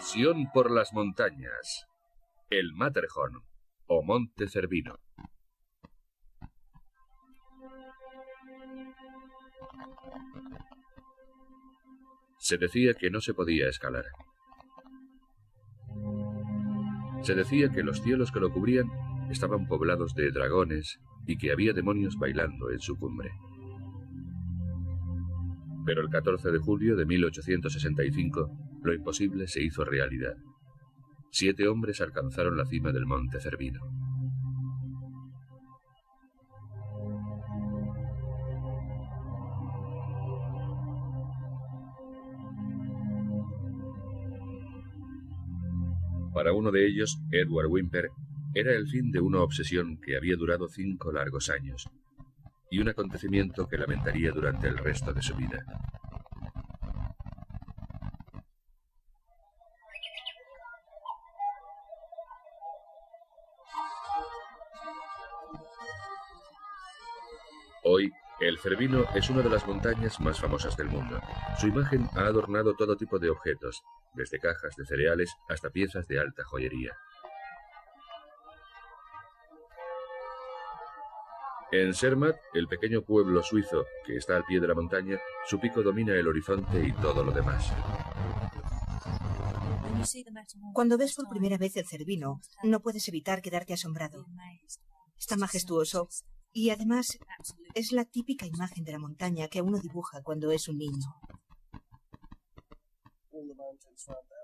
Pasión por las montañas. El Matterhorn o Monte Cervino. Se decía que no se podía escalar. Se decía que los cielos que lo cubrían estaban poblados de dragones y que había demonios bailando en su cumbre. Pero el 14 de julio de 1865, lo imposible se hizo realidad. 7 hombres alcanzaron la cima del Monte Cervino. Para uno de ellos, Edward Whymper, era el fin de una obsesión que había durado 5 largos años, y un acontecimiento que lamentaría durante el resto de su vida. Hoy, el Cervino es una de las montañas más famosas del mundo. Su imagen ha adornado todo tipo de objetos, desde cajas de cereales hasta piezas de alta joyería. En Zermatt, el pequeño pueblo suizo que está al pie de la montaña, su pico domina el horizonte y todo lo demás. Cuando ves por primera vez el Cervino, no puedes evitar quedarte asombrado. Está majestuoso y además es la típica imagen de la montaña que uno dibuja cuando es un niño.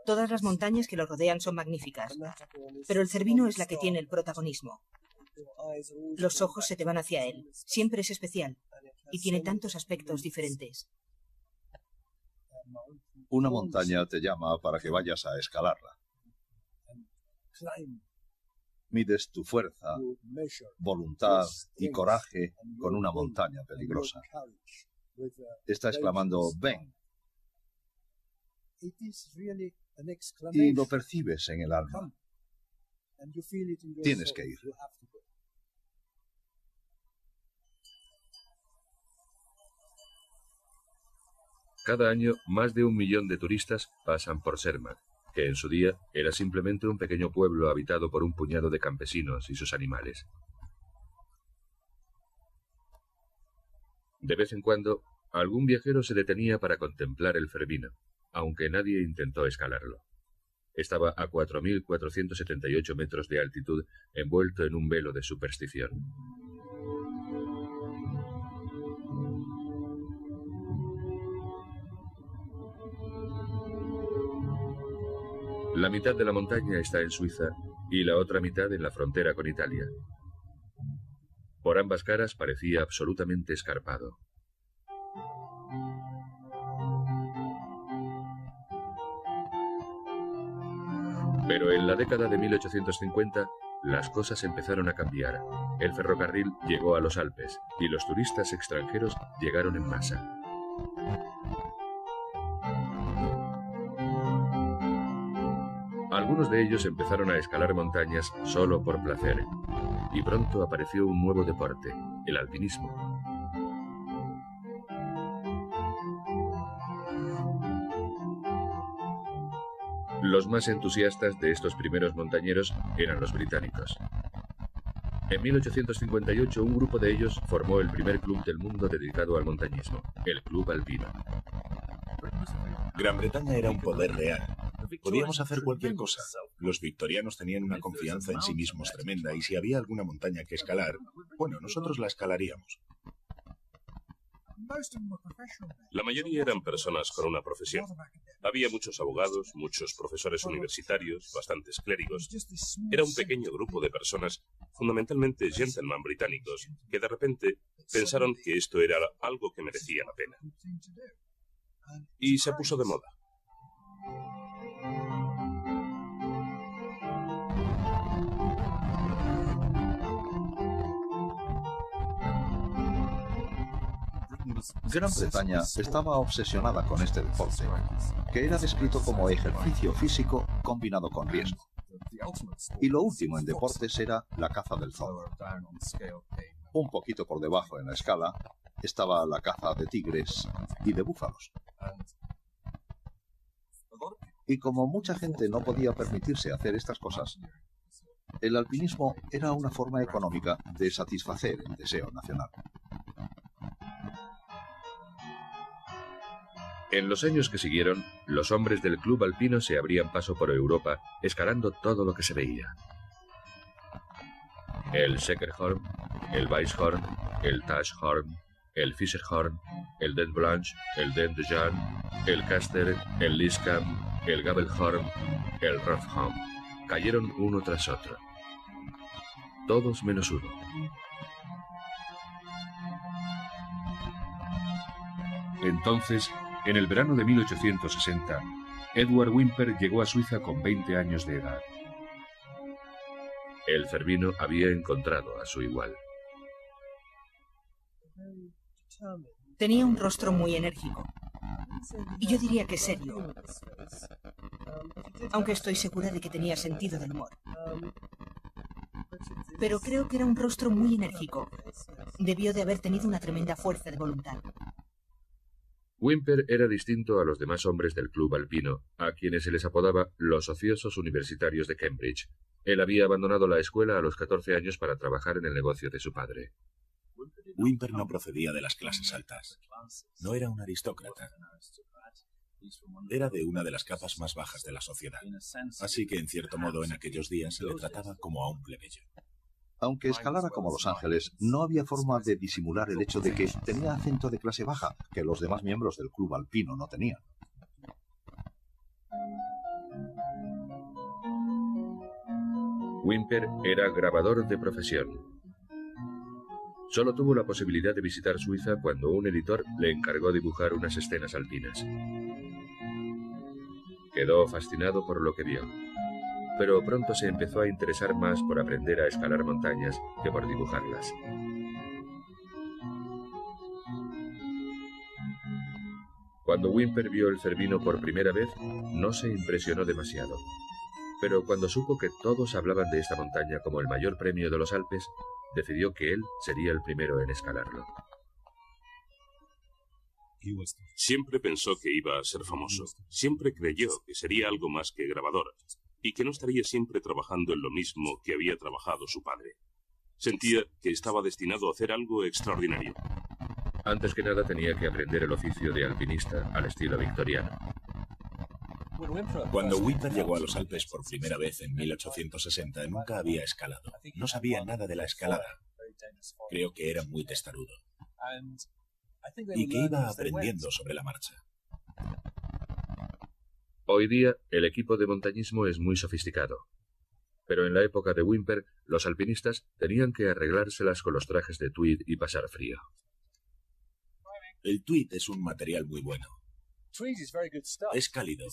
Todas las montañas que lo rodean son magníficas, pero el Cervino es la que tiene el protagonismo. Los ojos se te van hacia él. Siempre es especial y tiene tantos aspectos diferentes. Una montaña te llama para que vayas a escalarla. Mides tu fuerza, voluntad y coraje con una montaña peligrosa. Está exclamando, ven. Y lo percibes en el alma. Tienes que ir. Cada año, más de 1 millón de turistas pasan por Zermatt, que en su día era simplemente un pequeño pueblo habitado por un puñado de campesinos y sus animales. De vez en cuando, algún viajero se detenía para contemplar el Cervino, aunque nadie intentó escalarlo. Estaba a 4.478 metros de altitud, envuelto en un velo de superstición. La mitad de la montaña está en Suiza y la otra mitad en la frontera con Italia. Por ambas caras parecía absolutamente escarpado. Pero en la década de 1850, las cosas empezaron a cambiar. El ferrocarril llegó a los Alpes y los turistas extranjeros llegaron en masa. Algunos de ellos empezaron a escalar montañas solo por placer, y pronto apareció un nuevo deporte, el alpinismo. Los más entusiastas de estos primeros montañeros eran los británicos. En 1858 un grupo de ellos formó el primer club del mundo dedicado al montañismo, el Club Alpino. Gran Bretaña era un poder real. Podíamos hacer cualquier cosa. Los victorianos tenían una confianza en sí mismos tremenda y si había alguna montaña que escalar, bueno, nosotros la escalaríamos. La mayoría eran personas con una profesión. Había muchos abogados, muchos profesores universitarios, bastantes clérigos. Era un pequeño grupo de personas, fundamentalmente gentlemen británicos, que de repente pensaron que esto era algo que merecía la pena. Y se puso de moda. Gran Bretaña estaba obsesionada con este deporte, que era descrito como ejercicio físico combinado con riesgo. Y lo último en deportes era la caza del zorro. Un poquito por debajo en la escala estaba la caza de tigres y de búfalos. Y como mucha gente no podía permitirse hacer estas cosas, el alpinismo era una forma económica de satisfacer el deseo nacional. En los años que siguieron, los hombres del club alpino se abrían paso por Europa, escalando todo lo que se veía. El Seckerhorn, el Weisshorn, el Tashhorn, el Fischerhorn, el Dent Blanche, el Dent de Jean, el Caster, el Liskam, el Gabelhorn, el Rofhorn. Cayeron uno tras otro. Todos menos uno. Entonces, en el verano de 1860, Edward Whymper llegó a Suiza con 20 años de edad. El Cervino había encontrado a su igual. Tenía un rostro muy enérgico. Y yo diría que serio. Aunque estoy segura de que tenía sentido del humor. Pero creo que era un rostro muy enérgico. Debió de haber tenido una tremenda fuerza de voluntad. Whymper era distinto a los demás hombres del club alpino, a quienes se les apodaba los ociosos universitarios de Cambridge. Él había abandonado la escuela a los 14 años para trabajar en el negocio de su padre. Whymper no procedía de las clases altas. No era un aristócrata. Era de una de las capas más bajas de la sociedad. Así que, en cierto modo, en aquellos días se le trataba como a un plebeyo. Aunque escalara como Los Ángeles, no había forma de disimular el hecho de que tenía acento de clase baja, que los demás miembros del club alpino no tenían. Whymper era grabador de profesión. Solo tuvo la posibilidad de visitar Suiza cuando un editor le encargó dibujar unas escenas alpinas. Quedó fascinado por lo que vio, pero pronto se empezó a interesar más por aprender a escalar montañas que por dibujarlas. Cuando Whymper vio el Cervino por primera vez, no se impresionó demasiado. Pero cuando supo que todos hablaban de esta montaña como el mayor premio de los Alpes, decidió que él sería el primero en escalarlo. Siempre pensó que iba a ser famoso. Siempre creyó que sería algo más que grabador y que no estaría siempre trabajando en lo mismo que había trabajado su padre. Sentía que estaba destinado a hacer algo extraordinario. Antes que nada tenía que aprender el oficio de alpinista al estilo victoriano. Cuando Whymper llegó a los Alpes por primera vez en 1860, nunca había escalado. No sabía nada de la escalada. Creo que era muy testarudo. Y que iba aprendiendo sobre la marcha. Hoy día, el equipo de montañismo es muy sofisticado. Pero en la época de Whymper, los alpinistas tenían que arreglárselas con los trajes de tweed y pasar frío. El tweed es un material muy bueno. Es cálido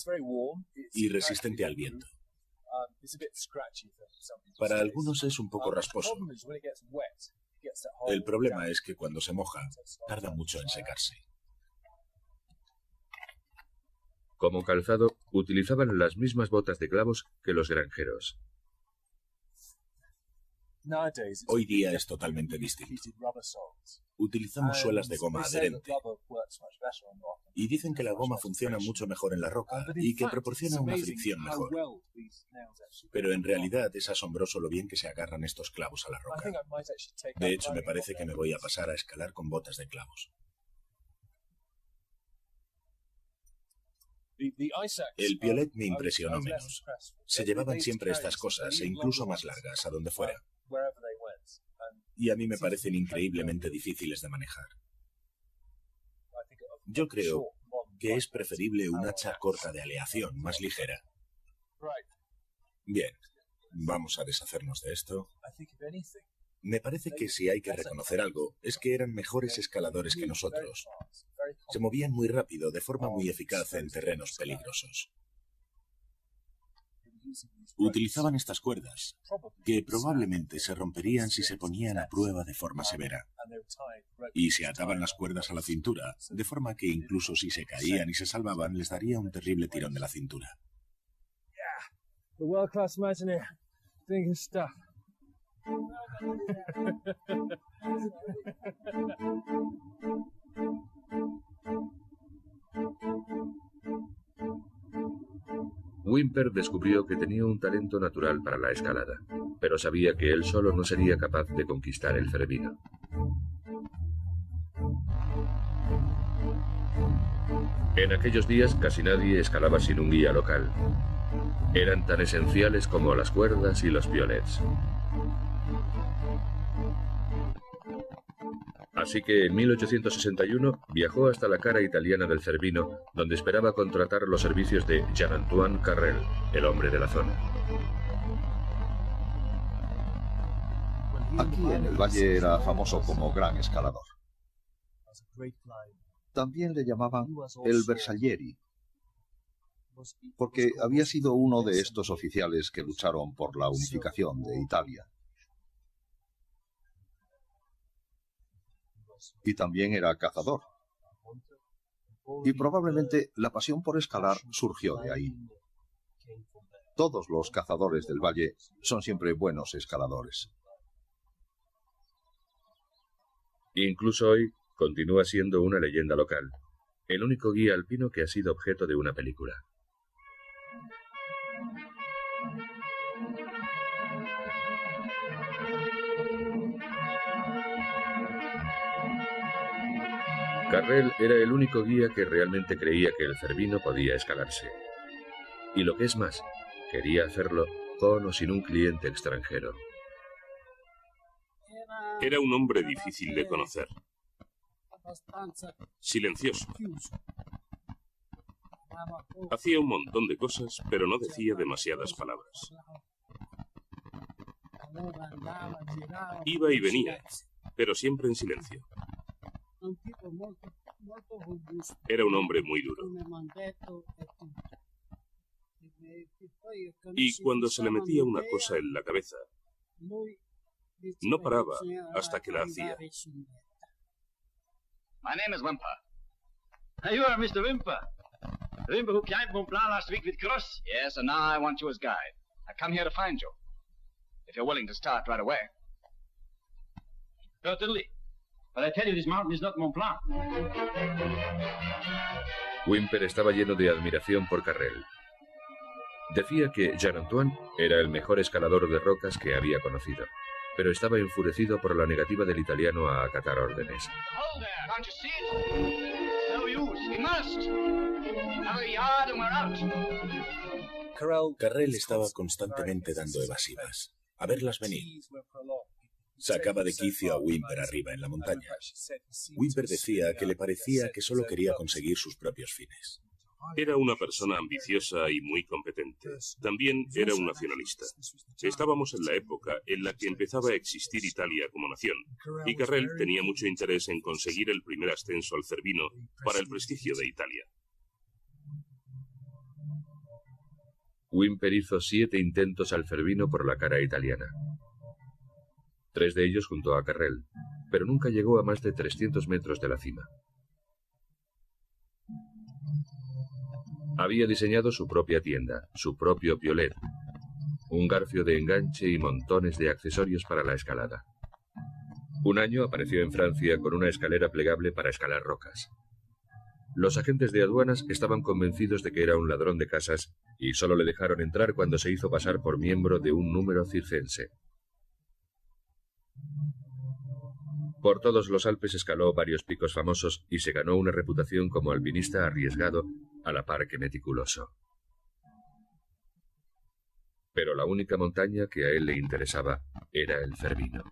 y resistente al viento. Para algunos es un poco rasposo. El problema es que cuando se moja, tarda mucho en secarse. Como calzado, utilizaban las mismas botas de clavos que los granjeros. Hoy día es totalmente distinto. Utilizamos suelas de goma adherente. Y dicen que la goma funciona mucho mejor en la roca y que proporciona una fricción mejor. Pero en realidad es asombroso lo bien que se agarran estos clavos a la roca. De hecho, me parece que me voy a pasar a escalar con botas de clavos. El piolet me impresionó menos. Se llevaban siempre estas cosas, e incluso más largas, a donde fuera. Y a mí me parecen increíblemente difíciles de manejar. Yo creo que es preferible un hacha corta de aleación, más ligera. Bien, vamos a deshacernos de esto. Me parece que si hay que reconocer algo, es que eran mejores escaladores que nosotros. Se movían muy rápido, de forma muy eficaz en terrenos peligrosos. Utilizaban estas cuerdas, que probablemente se romperían si se ponían a prueba de forma severa. Y se ataban las cuerdas a la cintura, de forma que incluso si se caían y se salvaban, les daría un terrible tirón de la cintura. The world-class Imagineer doing his stuff. Whymper descubrió que tenía un talento natural para la escalada, pero sabía que él solo no sería capaz de conquistar el Cervino. En aquellos días casi nadie escalaba sin un guía local. Eran tan esenciales como las cuerdas y los piolets. Así que en 1861 viajó hasta la cara italiana del Cervino, donde esperaba contratar los servicios de Jean-Antoine Carrel, el hombre de la zona. Aquí en el valle era famoso como gran escalador. También le llamaban el Bersaglieri, porque había sido uno de estos oficiales que lucharon por la unificación de Italia. Y también era cazador. Y probablemente la pasión por escalar surgió de ahí. Todos los cazadores del valle son siempre buenos escaladores. Incluso hoy continúa siendo una leyenda local, el único guía alpino que ha sido objeto de una película. Carrel era el único guía que realmente creía que el Cervino podía escalarse. Y lo que es más, quería hacerlo con o sin un cliente extranjero. Era un hombre difícil de conocer. Silencioso. Hacía un montón de cosas, pero no decía demasiadas palabras. Iba y venía, pero siempre en silencio. Era un hombre muy duro. Y cuando se le metía una cosa en la cabeza, no paraba hasta que la hacía. My name is Whymper. You are Mr. Whymper. Whymper who climbed Mont Blanc last week with Cross? Yes, and now I want you as guide. I come here to find you. If you're willing to start right away. Certainly. But I tell you, this mountain is not Mont Blanc. Whymper estaba lleno de admiración por Carrel. Decía que Jean-Antoine era el mejor escalador de rocas que había conocido, pero estaba enfurecido por la negativa del italiano a acatar órdenes. Hold there, can't you see it? No use, we must. Another yard and we're out. Carrel estaba constantemente dando evasivas, a verlas venir. Sacaba de quicio a Whymper arriba en la montaña. Whymper decía que le parecía que solo quería conseguir sus propios fines. Era una persona ambiciosa y muy competente. También era un nacionalista. Estábamos en la época en la que empezaba a existir Italia como nación, y Carrel tenía mucho interés en conseguir el primer ascenso al Cervino para el prestigio de Italia. Whymper hizo 7 intentos al Cervino por la cara italiana. 3 de ellos junto a Carrel, pero nunca llegó a más de 300 metros de la cima. Había diseñado su propia tienda, su propio piolet, un garfio de enganche y montones de accesorios para la escalada. Un año apareció en Francia con una escalera plegable para escalar rocas. Los agentes de aduanas estaban convencidos de que era un ladrón de casas y solo le dejaron entrar cuando se hizo pasar por miembro de un número circense. Por todos los Alpes escaló varios picos famosos y se ganó una reputación como alpinista arriesgado a la par que meticuloso. Pero la única montaña que a él le interesaba era el Cervino.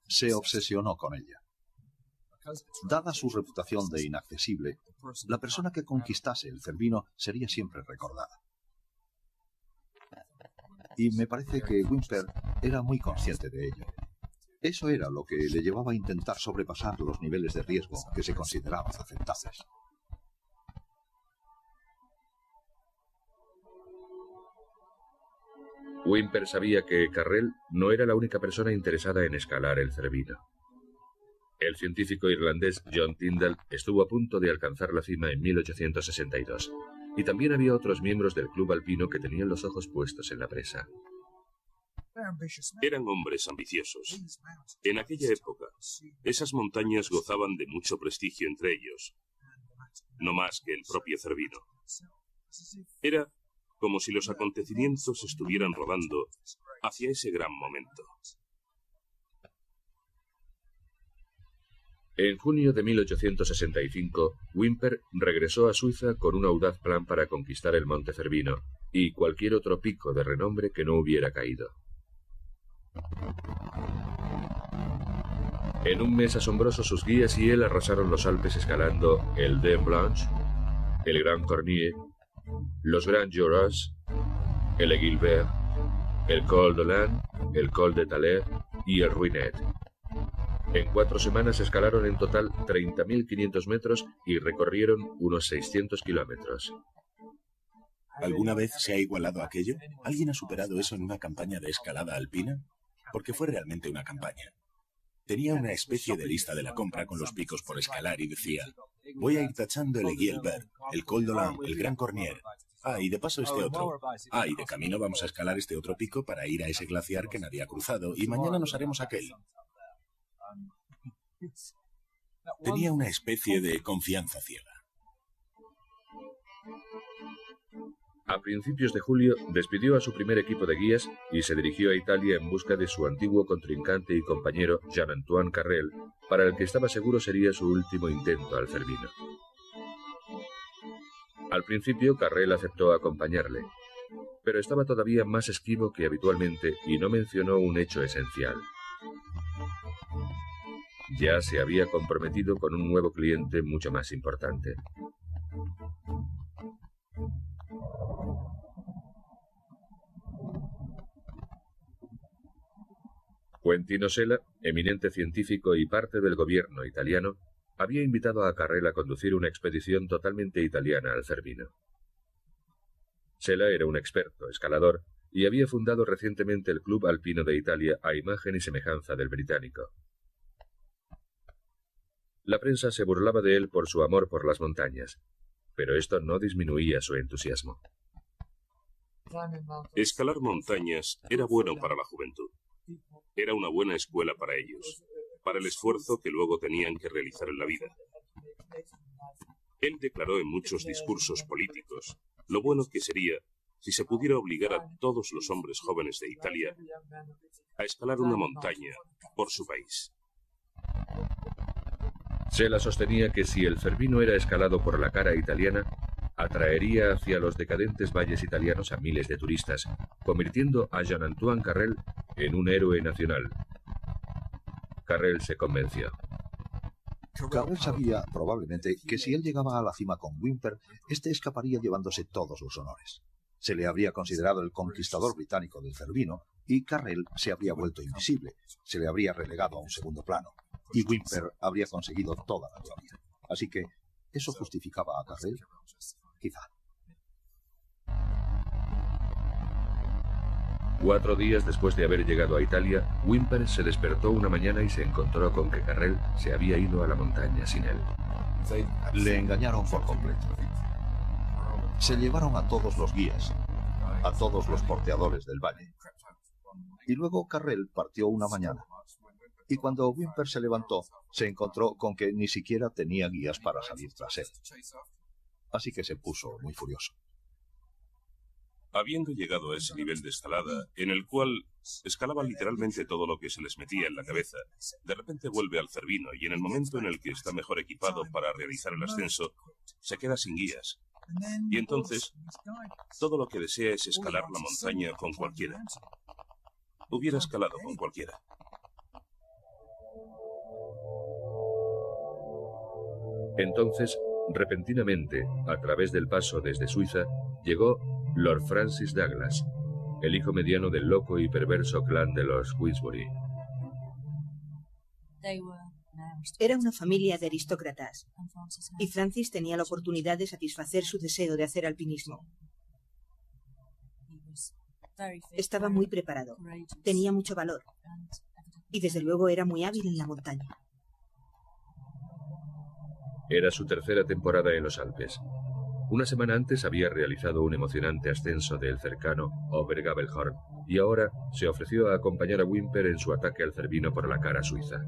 Se obsesionó con ella. Dada su reputación de inaccesible, la persona que conquistase el Cervino sería siempre recordada. Y me parece que Whymper era muy consciente de ello. Eso era lo que le llevaba a intentar sobrepasar los niveles de riesgo que se consideraban aceptables. Whymper sabía que Carrel no era la única persona interesada en escalar el Cervino. El científico irlandés John Tyndall estuvo a punto de alcanzar la cima en 1862, Y también había otros miembros del club alpino que tenían los ojos puestos en la presa. Eran hombres ambiciosos. En aquella época, esas montañas gozaban de mucho prestigio entre ellos, no más que el propio Cervino. Era como si los acontecimientos estuvieran rodando hacia ese gran momento. En junio de 1865, Whymper regresó a Suiza con un audaz plan para conquistar el Monte Cervino y cualquier otro pico de renombre que no hubiera caído. En un mes asombroso, sus guías y él arrasaron los Alpes escalando el Dent Blanc, el Grand Cornier, los Grands Jorasses, el Aiguillevert, el Col de l'Ain, el Col de Thaler y el Ruinet. En 4 semanas escalaron en total 30.500 metros y recorrieron unos 600 kilómetros. ¿Alguna vez se ha igualado aquello? ¿Alguien ha superado eso en una campaña de escalada alpina? Porque fue realmente una campaña. Tenía una especie de lista de la compra con los picos por escalar y decía: voy a ir tachando el Aiguillevert, el Col de l'Ain, el Grand Cornier. Ah, y de paso este otro. Ah, y de camino vamos a escalar este otro pico para ir a ese glaciar que nadie ha cruzado, y mañana nos haremos aquel. Tenía una especie de confianza ciega. A principios de julio despidió a su primer equipo de guías y se dirigió a Italia en busca de su antiguo contrincante y compañero Jean-Antoine Carrel, para el que estaba seguro sería su último intento al Cervino. Al principio Carrel aceptó acompañarle, pero estaba todavía más esquivo que habitualmente y no mencionó un hecho esencial. Ya se había comprometido con un nuevo cliente mucho más importante. Quentino Sella, eminente científico y parte del gobierno italiano, había invitado a Carrel a conducir una expedición totalmente italiana al Cervino. Sella era un experto escalador y había fundado recientemente el Club Alpino de Italia a imagen y semejanza del británico. La prensa se burlaba de él por su amor por las montañas, pero esto no disminuía su entusiasmo. Escalar montañas era bueno para la juventud. Era una buena escuela para ellos, para el esfuerzo que luego tenían que realizar en la vida. Él declaró en muchos discursos políticos lo bueno que sería si se pudiera obligar a todos los hombres jóvenes de Italia a escalar una montaña por su país. Sella sostenía que si el Cervino era escalado por la cara italiana, atraería hacia los decadentes valles italianos a miles de turistas, convirtiendo a Jean-Antoine Carrel en un héroe nacional. Carrel se convenció. Carrel sabía, probablemente, que si él llegaba a la cima con Whymper, este escaparía llevándose todos los honores. Se le habría considerado el conquistador británico del Cervino, y Carrel se habría vuelto invisible, se le habría relegado a un segundo plano, y Whymper habría conseguido toda la gloria. Así que, ¿eso justificaba a Carrel? Quizá. 4 días después de haber llegado a Italia, Whymper se despertó una mañana y se encontró con que Carrel se había ido a la montaña sin él. Le engañaron por completo. Se llevaron a todos los guías, a todos los porteadores del valle. Y luego Carrel partió una mañana. Y cuando Whymper se levantó, se encontró con que ni siquiera tenía guías para salir tras él. Así que se puso muy furioso. Habiendo llegado a ese nivel de escalada, en el cual escalaban literalmente todo lo que se les metía en la cabeza, de repente vuelve al Cervino y en el momento en el que está mejor equipado para realizar el ascenso, se queda sin guías. Y entonces, todo lo que desea es escalar la montaña con cualquiera. Hubiera escalado con cualquiera. Entonces, repentinamente, a través del paso desde Suiza, llegó Lord Francis Douglas, el hijo mediano del loco y perverso clan de los Queensbury. Era una familia de aristócratas, y Francis tenía la oportunidad de satisfacer su deseo de hacer alpinismo. Estaba muy preparado, tenía mucho valor, y desde luego era muy hábil en la montaña. Era su tercera temporada en los Alpes. Una semana antes había realizado un emocionante ascenso del cercano Obergabelhorn y ahora se ofreció a acompañar a Whymper en su ataque al Cervino por la cara suiza.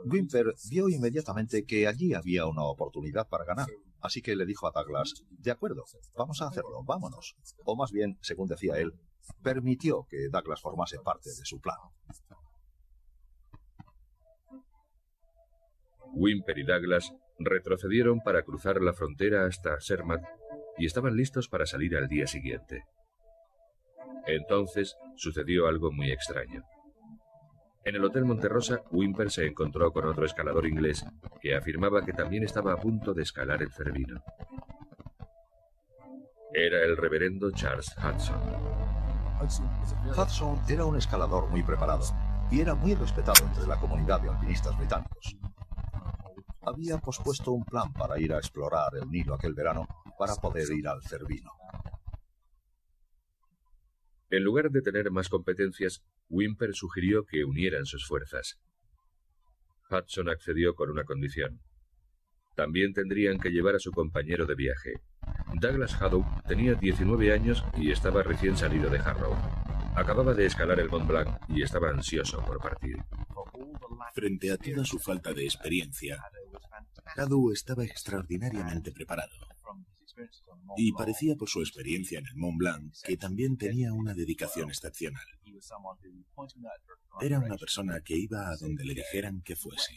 Whymper vio inmediatamente que allí había una oportunidad para ganar, así que le dijo a Douglas: de acuerdo, vamos a hacerlo, vámonos. O más bien, según decía él, permitió que Douglas formase parte de su plan. Whymper y Douglas retrocedieron para cruzar la frontera hasta Zermatt y estaban listos para salir al día siguiente. Entonces sucedió algo muy extraño. En el Hotel Monterosa, Whymper se encontró con otro escalador inglés que afirmaba que también estaba a punto de escalar el Cervino. Era el reverendo Charles Hudson. Hudson era un escalador muy preparado y era muy respetado entre la comunidad de alpinistas británicos. Había pospuesto un plan para ir a explorar el Nilo aquel verano para poder ir al Cervino. En lugar de tener más competencias, Whymper sugirió que unieran sus fuerzas. Hudson accedió con una condición. También tendrían que llevar a su compañero de viaje. Douglas Hadow tenía 19 años y estaba recién salido de Harrow. Acababa de escalar el Mont Blanc y estaba ansioso por partir. Frente a toda su falta de experiencia, Hadow estaba extraordinariamente preparado. Y parecía por su experiencia en el Mont Blanc que también tenía una dedicación excepcional. Era una persona que iba a donde le dijeran que fuese.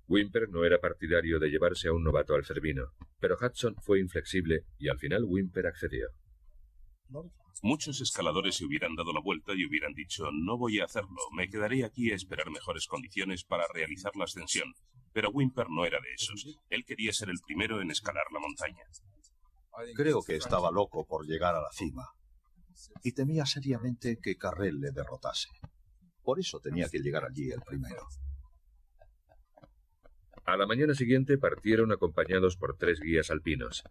Whymper no era partidario de llevarse a un novato al Cervino, pero Hudson fue inflexible y al final Whymper accedió. Muchos escaladores se hubieran dado la vuelta y hubieran dicho: no voy a hacerlo, me quedaré aquí a esperar mejores condiciones para realizar la ascensión. Pero Whymper no era de esos. Él quería ser el primero en escalar la montaña. Creo que estaba loco por llegar a la cima y temía seriamente que Carrel le derrotase. Por eso tenía que llegar allí el primero. A la mañana siguiente partieron acompañados por 3 guías alpinos.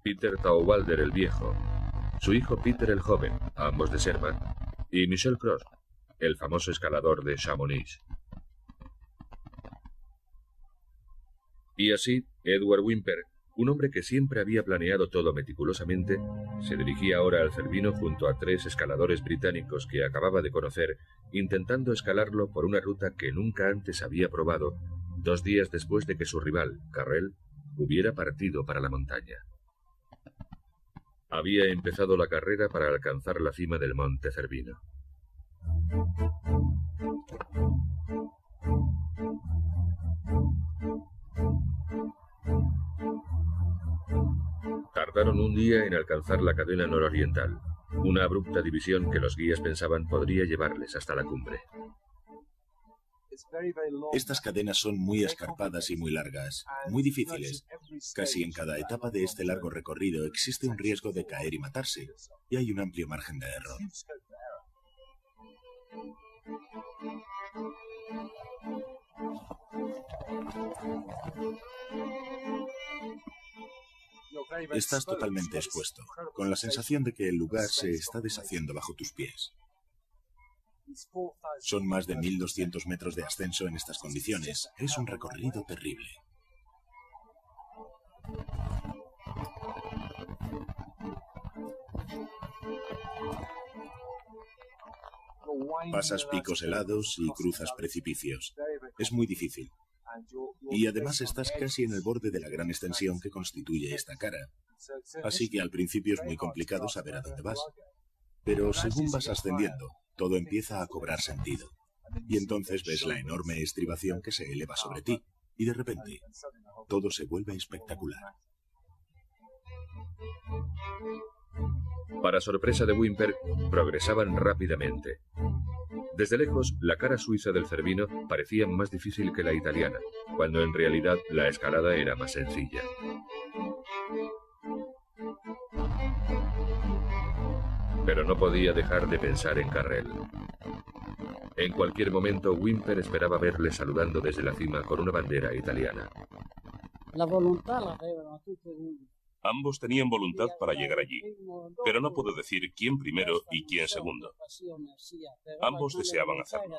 Peter Taubwalder el viejo, su hijo Peter el joven, ambos de Zermatt, y Michel Cross, el famoso escalador de Chamonix. Y así, Edward Whymper, un hombre que siempre había planeado todo meticulosamente, se dirigía ahora al Cervino junto a 3 escaladores británicos que acababa de conocer, intentando escalarlo por una ruta que nunca antes había probado, 2 días después de que su rival, Carrel, hubiera partido para la montaña. Había empezado la carrera para alcanzar la cima del monte Cervino. Tardaron un día en alcanzar la cadena nororiental, una abrupta división que los guías pensaban podría llevarles hasta la cumbre. Estas cadenas son muy escarpadas y muy largas, muy difíciles. Casi en cada etapa de este largo recorrido existe un riesgo de caer y matarse, y hay un amplio margen de error. Estás totalmente expuesto, con la sensación de que el lugar se está deshaciendo bajo tus pies. Son más de 1.200 metros de ascenso en estas condiciones. Es un recorrido terrible. Pasas picos helados y cruzas precipicios. Es muy difícil. Y además estás casi en el borde de la gran extensión que constituye esta cara. Así que al principio es muy complicado saber a dónde vas. Pero según vas ascendiendo, todo empieza a cobrar sentido. Y entonces ves la enorme estribación que se eleva sobre ti. Y de repente, todo se vuelve espectacular. Para sorpresa de Whymper, progresaban rápidamente. Desde lejos, la cara suiza del Cervino parecía más difícil que la italiana, cuando en realidad la escalada era más sencilla. Pero no podía dejar de pensar en Carrel. En cualquier momento, Whymper esperaba verle saludando desde la cima con una bandera italiana. Ambos tenían voluntad para llegar allí, pero no puedo decir quién primero y quién segundo. Ambos deseaban hacerlo.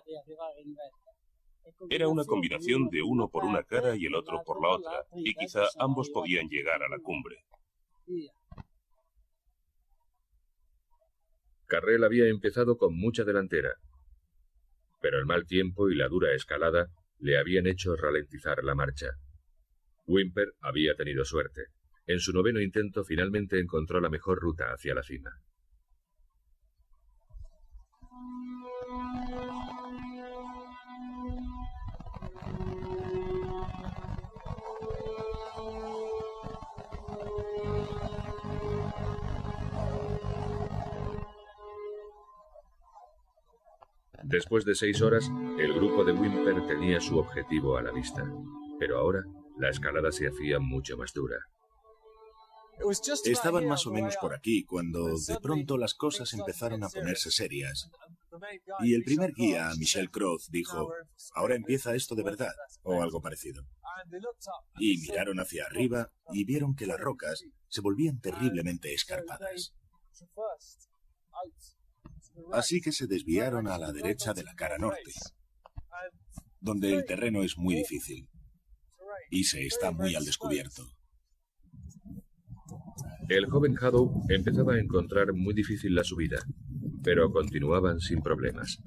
Era una combinación de uno por una cara y el otro por la otra, y quizá ambos podían llegar a la cumbre. Carrel había empezado con mucha delantera, pero el mal tiempo y la dura escalada le habían hecho ralentizar la marcha. Whymper había tenido suerte. En su 9º intento finalmente encontró la mejor ruta hacia la cima. Después de 6 horas, el grupo de Whymper tenía su objetivo a la vista, pero ahora la escalada se hacía mucho más dura. Estaban más o menos por aquí cuando de pronto las cosas empezaron a ponerse serias. Y el primer guía, Michel Croz, dijo, ahora empieza esto de verdad, o algo parecido. Y miraron hacia arriba y vieron que las rocas se volvían terriblemente escarpadas. Así que se desviaron a la derecha de la cara norte, donde el terreno es muy difícil y se está muy al descubierto. El joven Haddow empezaba a encontrar muy difícil la subida, pero continuaban sin problemas.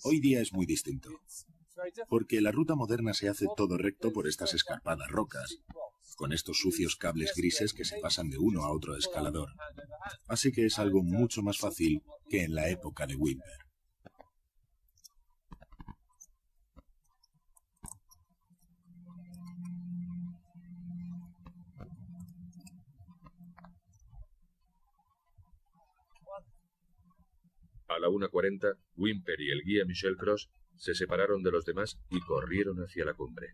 Hoy día es muy distinto, porque la ruta moderna se hace todo recto por estas escarpadas rocas, con estos sucios cables grises que se pasan de uno a otro escalador. Así que es algo mucho más fácil que en la época de Whymper. A la 1:40, Whymper y el guía Michel Croz se separaron de los demás y corrieron hacia la cumbre.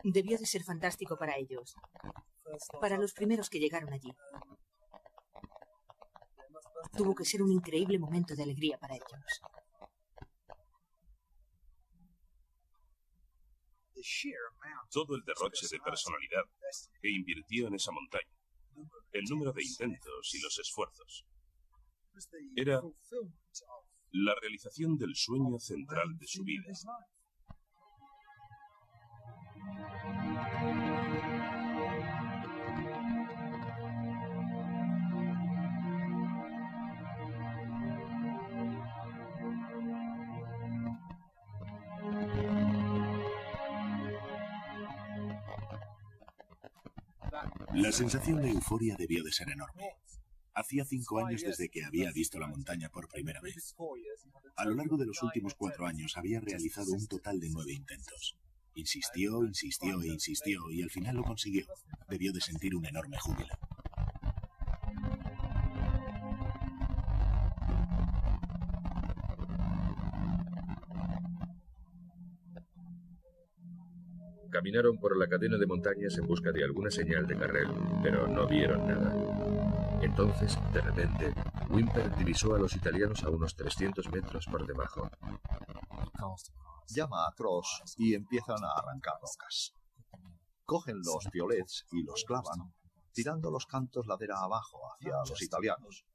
Debió de ser fantástico para ellos, para los primeros que llegaron allí. Tuvo que ser un increíble momento de alegría para ellos. Todo el derroche de personalidad que invirtió en esa montaña, el número de intentos y los esfuerzos, era la realización del sueño central de su vida. La sensación de euforia debió de ser enorme. Hacía 5 años desde que había visto la montaña por primera vez. A lo largo de los últimos 4 años había realizado un total de 9 intentos. Insistió, insistió e insistió y al final lo consiguió. Debió de sentir un enorme júbilo. Caminaron por la cadena de montañas en busca de alguna señal de Carrel, pero no vieron nada. Entonces, de repente, Whymper divisó a los italianos a unos 300 metros por debajo. Llama a Cross y empiezan a arrancar rocas. Cogen los piolets y los clavan, tirando los cantos ladera abajo hacia los italianos.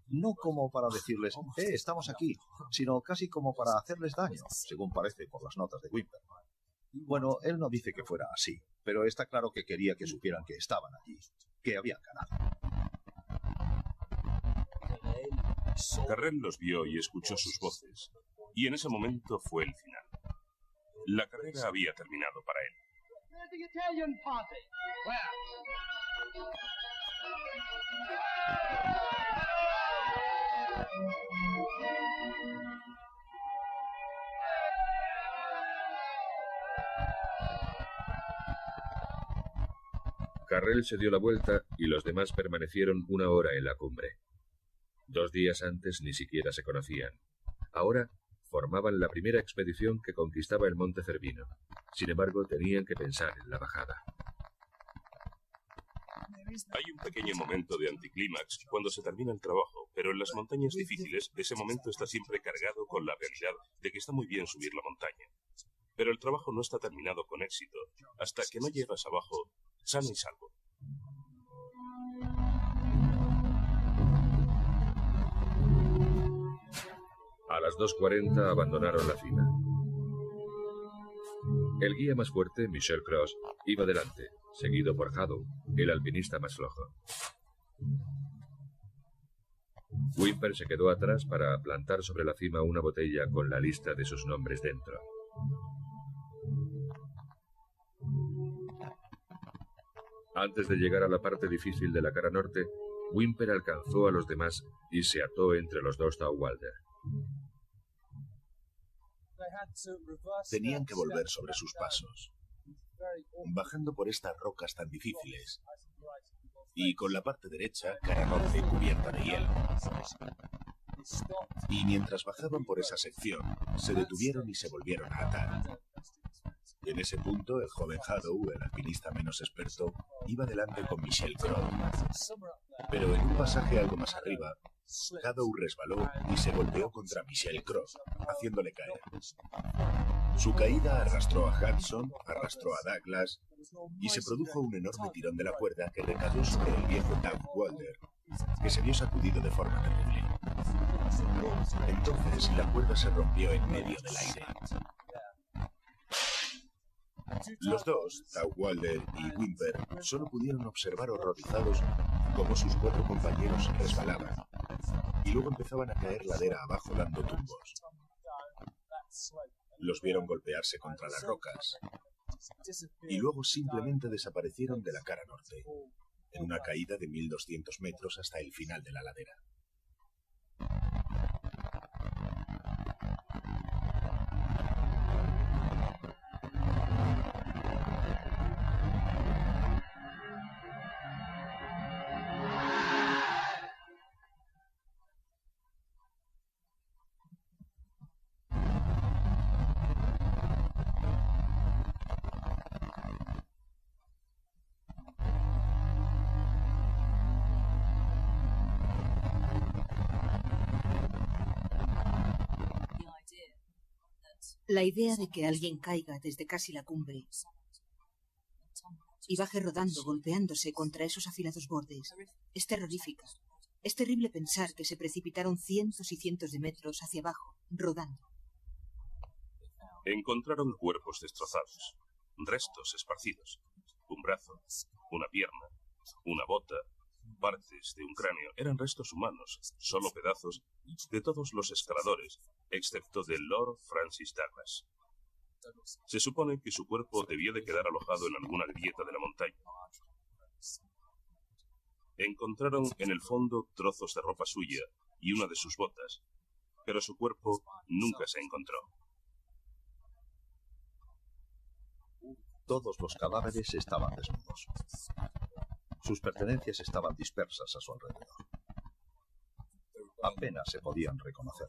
No como para decirles, estamos aquí, sino casi como para hacerles daño, según parece por las notas de Whymper. Bueno, él no dice que fuera así, pero está claro que quería que supieran que estaban allí, que habían ganado. Carrel los vio y escuchó sus voces, y en ese momento fue el final. La carrera había terminado para él. Carrel se dio la vuelta y los demás permanecieron 1 hora en la cumbre. 2 días antes ni siquiera se conocían. Ahora formaban la primera expedición que conquistaba el Monte Cervino. Sin embargo, tenían que pensar en la bajada. Hay un pequeño momento de anticlímax cuando se termina el trabajo, pero en las montañas difíciles ese momento está siempre cargado con la realidad de que está muy bien subir la montaña. Pero el trabajo no está terminado con éxito hasta que no llegas abajo sano y salvo. A las 2:40 abandonaron la cima. El guía más fuerte, Michel Cross, iba delante, seguido por Hadow, el alpinista más flojo. Whymper se quedó atrás para plantar sobre la cima una botella con la lista de sus nombres dentro. Antes de llegar a la parte difícil de la cara norte, Whymper alcanzó a los demás y se ató entre los dos Taugwalder. Tenían que volver sobre sus pasos, bajando por estas rocas tan difíciles, y con la parte derecha, cara norte, cubierta de hielo. Y mientras bajaban por esa sección, se detuvieron y se volvieron a atar. En ese punto, el joven Hadow, el alpinista menos experto, iba delante con Michel Cross. Pero en un pasaje algo más arriba, Hadow resbaló y se golpeó contra Michel Cross, haciéndole caer. Su caída arrastró a Hudson, arrastró a Douglas, y se produjo un enorme tirón de la cuerda que recayó sobre el viejo Taugwalder, que se vio sacudido de forma terrible. Entonces la cuerda se rompió en medio del aire. Los dos, Taugwalder y Whymper, solo pudieron observar horrorizados cómo sus 4 compañeros resbalaban y luego empezaban a caer ladera abajo dando tumbos. Los vieron golpearse contra las rocas y luego simplemente desaparecieron de la cara norte, en una caída de 1200 metros hasta el final de la ladera. La idea de que alguien caiga desde casi la cumbre y baje rodando, golpeándose contra esos afilados bordes, es terrorífica. Es terrible pensar que se precipitaron cientos y cientos de metros hacia abajo, rodando. Encontraron cuerpos destrozados, restos esparcidos, un brazo, una pierna, una bota, partes de un cráneo. Eran restos humanos, solo pedazos, de todos los escaladores, excepto del Lord Francis Douglas. Se supone que su cuerpo debió de quedar alojado en alguna grieta de la montaña. Encontraron en el fondo trozos de ropa suya y una de sus botas, pero su cuerpo nunca se encontró. Todos los cadáveres estaban desnudos. Sus pertenencias estaban dispersas a su alrededor. Apenas se podían reconocer.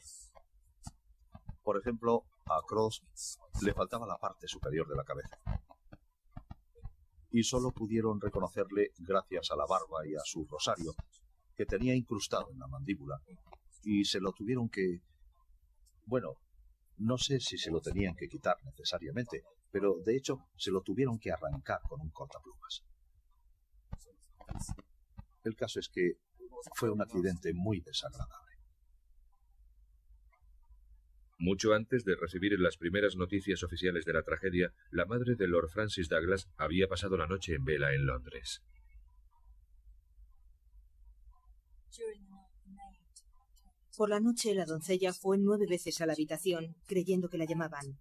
Por ejemplo, a Cross le faltaba la parte superior de la cabeza. Y solo pudieron reconocerle gracias a la barba y a su rosario, que tenía incrustado en la mandíbula, y se lo tuvieron que... Bueno, no sé si se lo tenían que quitar necesariamente, pero de hecho se lo tuvieron que arrancar con un cortaplumas. El caso es que fue un accidente muy desagradable. Mucho antes de recibir las primeras noticias oficiales de la tragedia, la madre de Lord Francis Douglas había pasado la noche en vela en Londres. Por la noche la doncella fue 9 veces a la habitación, creyendo que la llamaban.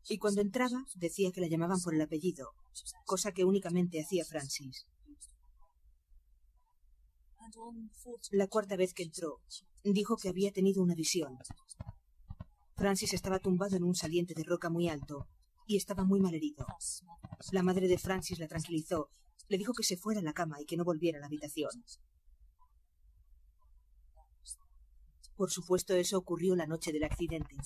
Y cuando entraba, decía que la llamaban por el apellido, cosa que únicamente hacía Francis. La 4ª vez que entró, dijo que había tenido una visión. Francis estaba tumbado en un saliente de roca muy alto y estaba muy malherido. La madre de Francis la tranquilizó, le dijo que se fuera a la cama y que no volviera a la habitación. Por supuesto, eso ocurrió la noche del accidente.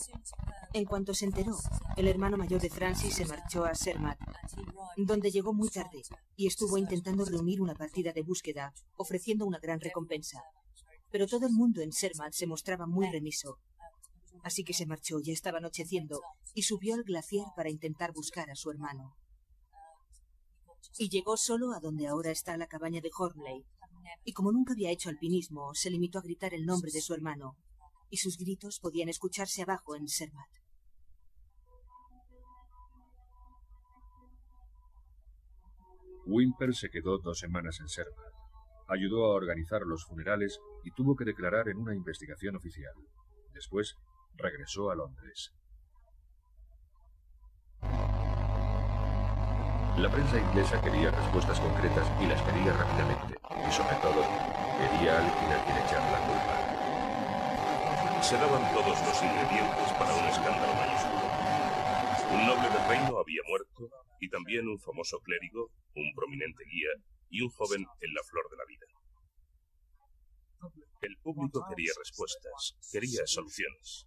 En cuanto se enteró, el hermano mayor de Francis se marchó a Zermatt, donde llegó muy tarde y estuvo intentando reunir una partida de búsqueda, ofreciendo una gran recompensa. Pero todo el mundo en Zermatt se mostraba muy remiso. Así que se marchó, ya estaba anocheciendo, y subió al glaciar para intentar buscar a su hermano. Y llegó solo a donde ahora está la cabaña de Hornley. Y como nunca había hecho alpinismo, se limitó a gritar el nombre de su hermano. y sus gritos podían escucharse abajo en Zermatt. Whymper se quedó 2 semanas en Zermatt. Ayudó a organizar los funerales y tuvo que declarar en una investigación oficial. Después, regresó a Londres. La prensa inglesa quería respuestas concretas y las quería rápidamente. Y sobre todo, quería alguien a quien echar la culpa. Se daban todos los ingredientes para un escándalo mayúsculo. Un noble del reino había muerto, y también un famoso clérigo, un prominente guía y un joven en la flor de la vida. El público quería respuestas, quería soluciones.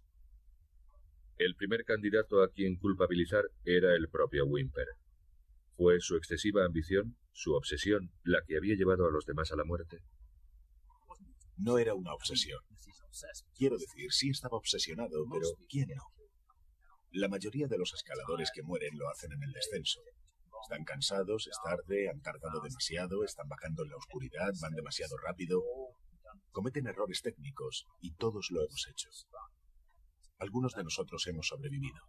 El primer candidato a quien culpabilizar era el propio Whymper. ¿Fue su excesiva ambición, su obsesión, la que había llevado a los demás a la muerte? No era una obsesión. Quiero decir, sí estaba obsesionado, pero ¿quién no? La mayoría de los escaladores que mueren lo hacen en el descenso. Están cansados, es tarde, han tardado demasiado, están bajando en la oscuridad, van demasiado rápido. Cometen errores técnicos y todos lo hemos hecho. Algunos de nosotros hemos sobrevivido.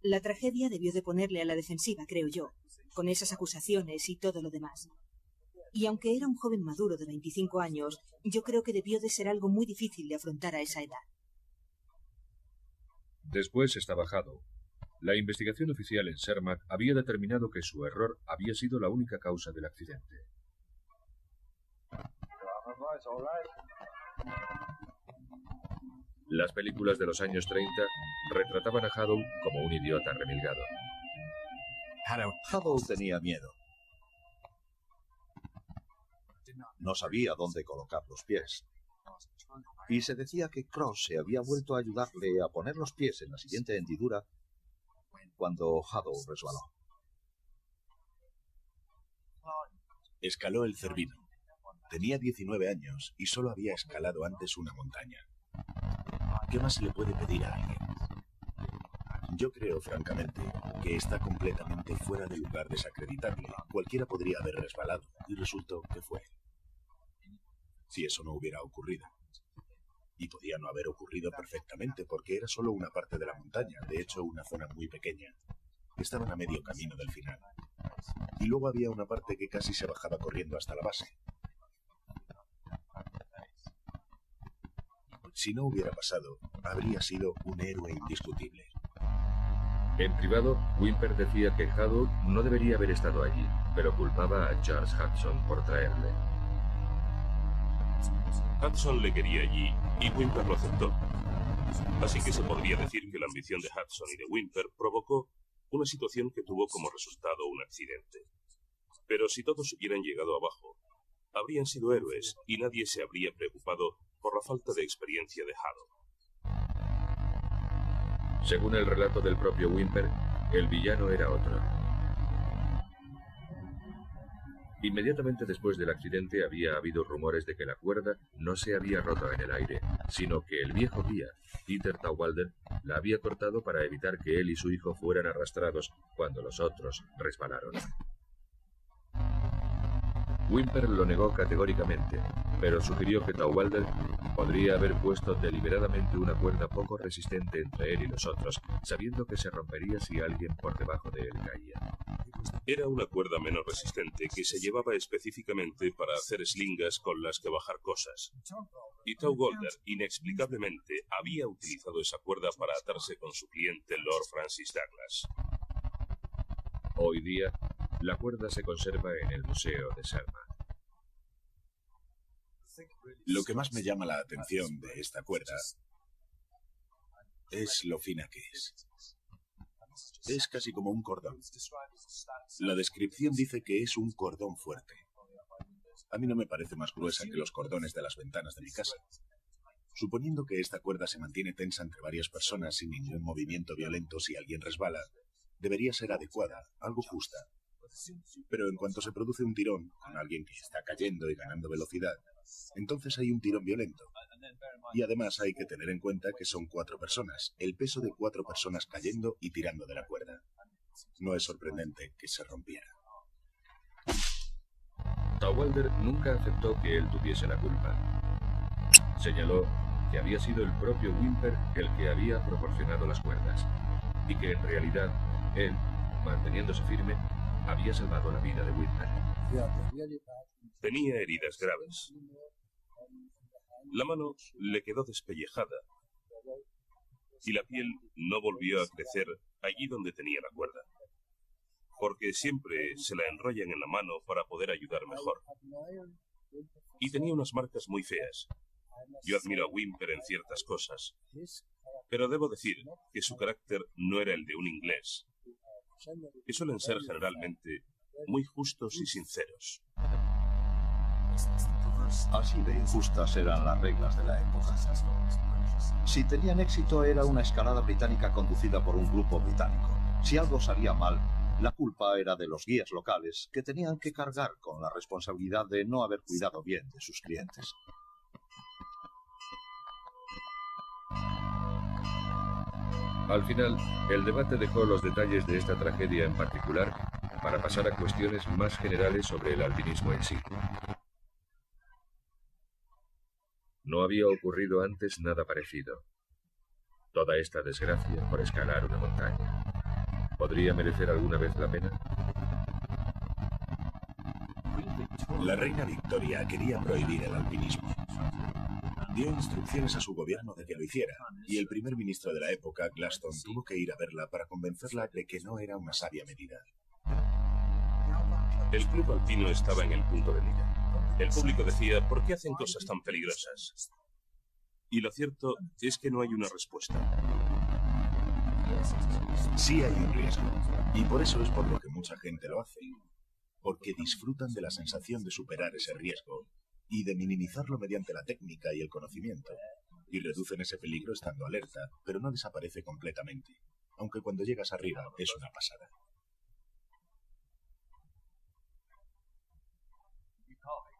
La tragedia debió de ponerle a la defensiva, creo yo, con esas acusaciones y todo lo demás. Y aunque era un joven maduro de 25 años, yo creo que debió de ser algo muy difícil de afrontar a esa edad. Después estaba Haddow. La investigación oficial en Zermatt había determinado que su error había sido la única causa del accidente. Las películas de los años 30 retrataban a Haddow como un idiota remilgado. Haddow tenía miedo. No sabía dónde colocar los pies. Y se decía que Cross se había vuelto a ayudarle a poner los pies en la siguiente hendidura cuando Haddow resbaló. Escaló el Cervino. Tenía 19 años y solo había escalado antes una montaña. ¿Qué más se le puede pedir a alguien? Yo creo, francamente, que está completamente fuera de lugar desacreditable. Cualquiera podría haber resbalado y resultó que fue él. Si eso no hubiera ocurrido. Y podía no haber ocurrido perfectamente porque era solo una parte de la montaña, de hecho una zona muy pequeña. Estaban a medio camino del final. Y luego había una parte que casi se bajaba corriendo hasta la base. Si no hubiera pasado, habría sido un héroe indiscutible. En privado, Whymper decía que Haddow no debería haber estado allí, pero culpaba a Charles Hudson por traerle. Hudson le quería allí y Whymper lo aceptó. Así que se podría decir que la ambición de Hudson y de Whymper provocó una situación que tuvo como resultado un accidente. Pero si todos hubieran llegado abajo, habrían sido héroes y nadie se habría preocupado por la falta de experiencia de Haddow. Según el relato del propio Whymper, el villano era otro. Inmediatamente después del accidente había habido rumores de que la cuerda no se había roto en el aire, sino que el viejo guía, Peter Taugwalder, la había cortado para evitar que él y su hijo fueran arrastrados cuando los otros resbalaron. Whymper lo negó categóricamente, pero sugirió que Taugwalder podría haber puesto deliberadamente una cuerda poco resistente entre él y los otros, sabiendo que se rompería si alguien por debajo de él caía. Era una cuerda menos resistente que se llevaba específicamente para hacer eslingas con las que bajar cosas. Y Taugwalder, inexplicablemente, había utilizado esa cuerda para atarse con su cliente Lord Francis Douglas. Hoy día, la cuerda se conserva en el Museo de Zermatt. Lo que más me llama la atención de esta cuerda es lo fina que es. Es casi como un cordón. La descripción dice que es un cordón fuerte. A mí no me parece más gruesa que los cordones de las ventanas de mi casa. Suponiendo que esta cuerda se mantiene tensa entre varias personas sin ningún movimiento violento si alguien resbala, debería ser adecuada, algo justa. Pero en cuanto se produce un tirón con alguien que está cayendo y ganando velocidad, entonces hay un tirón violento. Y además hay que tener en cuenta que son 4 personas, el peso de 4 personas cayendo y tirando de la cuerda. No es sorprendente que se rompiera. Taugwalder nunca aceptó que él tuviese la culpa. Señaló que había sido el propio Whymper el que había proporcionado las cuerdas, y que en realidad él, manteniéndose firme, había salvado la vida de Whymper. Tenía heridas graves. La mano le quedó despellejada y la piel no volvió a crecer allí donde tenía la cuerda, porque siempre se la enrollan en la mano para poder ayudar mejor. Y tenía unas marcas muy feas. Yo admiro a Whymper en ciertas cosas, pero debo decir que su carácter no era el de un inglés, que suelen ser generalmente muy justos y sinceros. Así de injustas eran las reglas de la época. Si tenían éxito, era una escalada británica conducida por un grupo británico. Si algo salía mal, la culpa era de los guías locales, que tenían que cargar con la responsabilidad de no haber cuidado bien de sus clientes. Al final, el debate dejó los detalles de esta tragedia en particular para pasar a cuestiones más generales sobre el alpinismo en sí. No había ocurrido antes nada parecido. Toda esta desgracia por escalar una montaña. ¿Podría merecer alguna vez la pena? La reina Victoria quería prohibir el alpinismo. Dio instrucciones a su gobierno de que lo hiciera, y el primer ministro de la época, Gladstone, tuvo que ir a verla para convencerla de que no era una sabia medida. El club alpino estaba en el punto de mira. El público decía, ¿por qué hacen cosas tan peligrosas? Y lo cierto es que no hay una respuesta. Sí hay un riesgo, y por eso es por lo que mucha gente lo hace. Porque disfrutan de la sensación de superar ese riesgo y de minimizarlo mediante la técnica y el conocimiento. Y reducen ese peligro estando alerta, pero no desaparece completamente, aunque cuando llegas arriba es una pasada.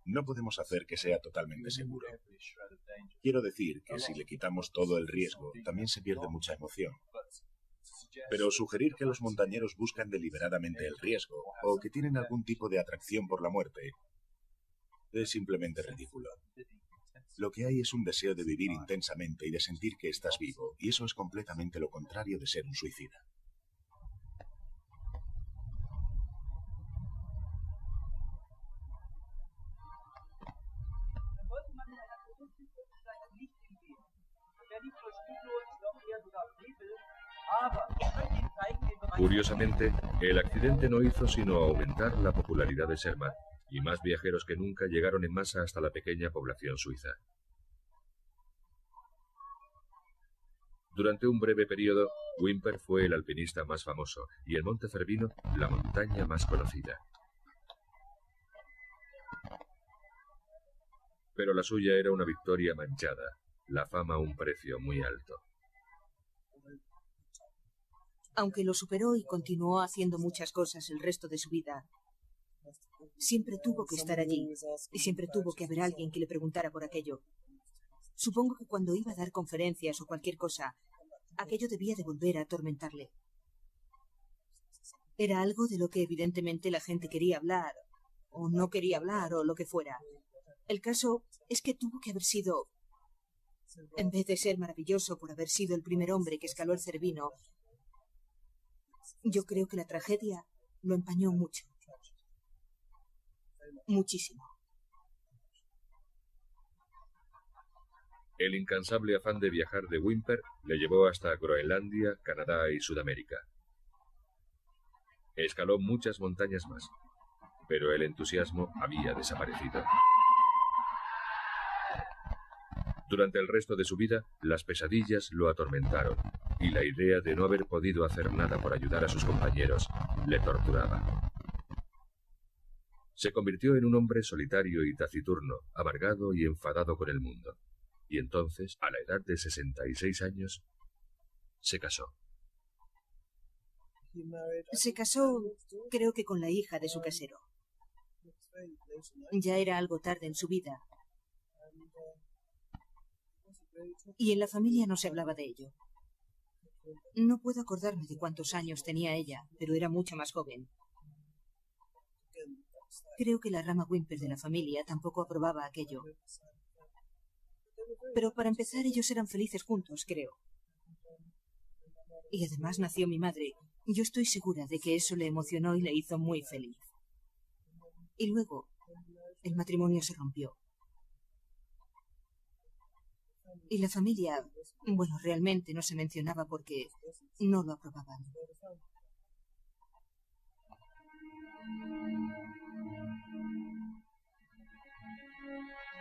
No podemos hacer que sea totalmente seguro. Quiero decir que si le quitamos todo el riesgo, también se pierde mucha emoción. Pero sugerir que los montañeros buscan deliberadamente el riesgo o que tienen algún tipo de atracción por la muerte es simplemente ridículo. Lo que hay es un deseo de vivir intensamente y de sentir que estás vivo, y eso es completamente lo contrario de ser un suicida. Curiosamente, el accidente no hizo sino aumentar la popularidad de Zermatt, y más viajeros que nunca llegaron en masa hasta la pequeña población suiza. Durante un breve periodo, Whymper fue el alpinista más famoso y el Monte Cervino la montaña más conocida. Pero la suya era una victoria manchada, la fama a un precio muy alto. Aunque lo superó y continuó haciendo muchas cosas el resto de su vida, siempre tuvo que estar allí y siempre tuvo que haber alguien que le preguntara por aquello. Supongo que cuando iba a dar conferencias o cualquier cosa, aquello debía de volver a atormentarle. Era algo de lo que evidentemente la gente quería hablar, o no quería hablar, o lo que fuera. El caso es que tuvo que haber sido, en vez de ser maravilloso por haber sido el primer hombre que escaló el Cervino, yo creo que la tragedia lo empañó mucho. Muchísimo. El incansable afán de viajar de Whymper le llevó hasta Groenlandia, Canadá y Sudamérica. Escaló muchas montañas más, pero el entusiasmo había desaparecido. Durante el resto de su vida, las pesadillas lo atormentaron, y la idea de no haber podido hacer nada por ayudar a sus compañeros le torturaba. Se convirtió en un hombre solitario y taciturno, amargado y enfadado con el mundo. Y entonces, a la edad de 66 años, se casó. Se casó, creo que con la hija de su casero. Ya era algo tarde en su vida. Y en la familia no se hablaba de ello. No puedo acordarme de cuántos años tenía ella, pero era mucho más joven. Creo que la rama Whymper de la familia tampoco aprobaba aquello. Pero para empezar, ellos eran felices juntos, creo. Y además nació mi madre. Yo estoy segura de que eso le emocionó y le hizo muy feliz. Y luego, el matrimonio se rompió. Y la familia, bueno, realmente no se mencionaba porque no lo aprobaban.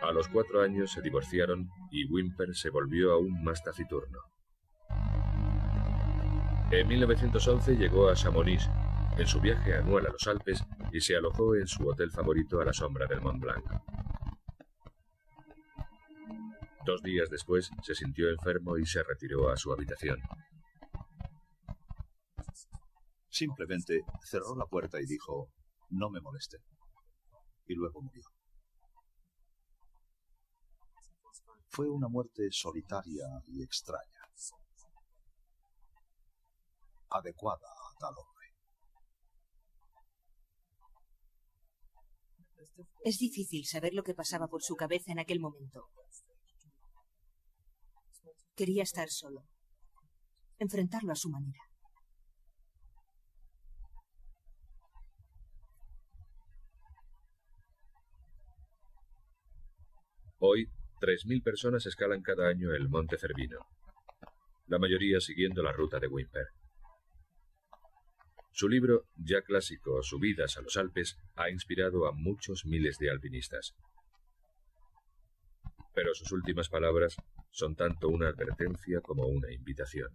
A los 4 años se divorciaron y Whymper se volvió aún más taciturno. En 1911 llegó a Chamonix en su viaje anual a los Alpes y se alojó en su hotel favorito a la sombra del Mont Blanc. 2 días después se sintió enfermo y se retiró a su habitación. Simplemente cerró la puerta y dijo, no me molesten. Y luego murió. Fue una muerte solitaria y extraña, adecuada a tal hombre. Es difícil saber lo que pasaba por su cabeza en aquel momento. Quería estar solo, enfrentarlo a su manera. Hoy, 3.000 personas escalan cada año el Monte Cervino, la mayoría siguiendo la ruta de Whymper. Su libro, ya clásico, Subidas a los Alpes, ha inspirado a muchos miles de alpinistas. Pero sus últimas palabras son tanto una advertencia como una invitación.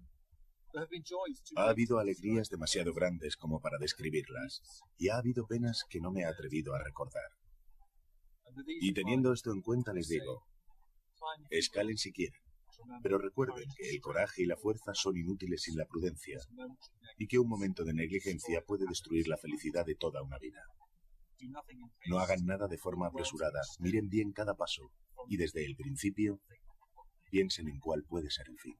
Ha habido alegrías demasiado grandes como para describirlas, y ha habido penas que no me he atrevido a recordar. Y teniendo esto en cuenta les digo, escalen si quieren, pero recuerden que el coraje y la fuerza son inútiles sin la prudencia, y que un momento de negligencia puede destruir la felicidad de toda una vida. No hagan nada de forma apresurada, miren bien cada paso, y desde el principio, piensen en cuál puede ser el fin.